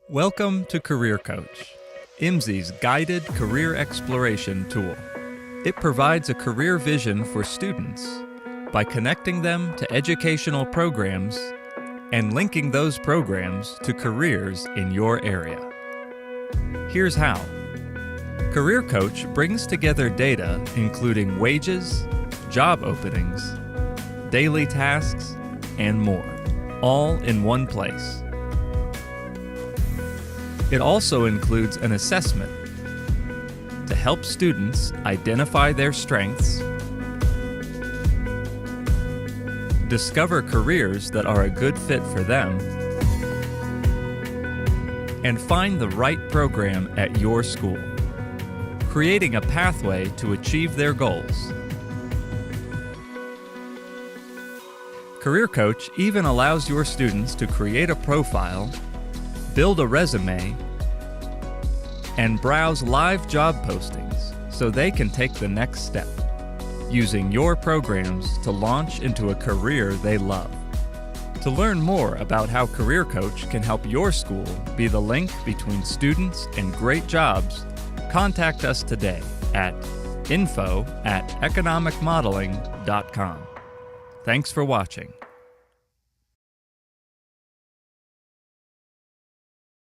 Welcome to Career Coach, IMSI's guided career exploration tool. It provides a career vision for students by connecting them to educational programs and linking those programs to careers in your area. Here's how. Career Coach brings together data including wages, job openings, daily tasks, and more, all in one place. It also includes an assessment to help students identify their strengths, discover careers that are a good fit for them, and find the right program at your school, creating a pathway to achieve their goals. Career Coach even allows your students to create a profile, build a resume, and browse live job postings so they can take the next step, using your programs to launch into a career they love. To learn more about how Career Coach can help your school be the link between students and great jobs, contact us today at info@economicmodeling.com. Thanks for watching.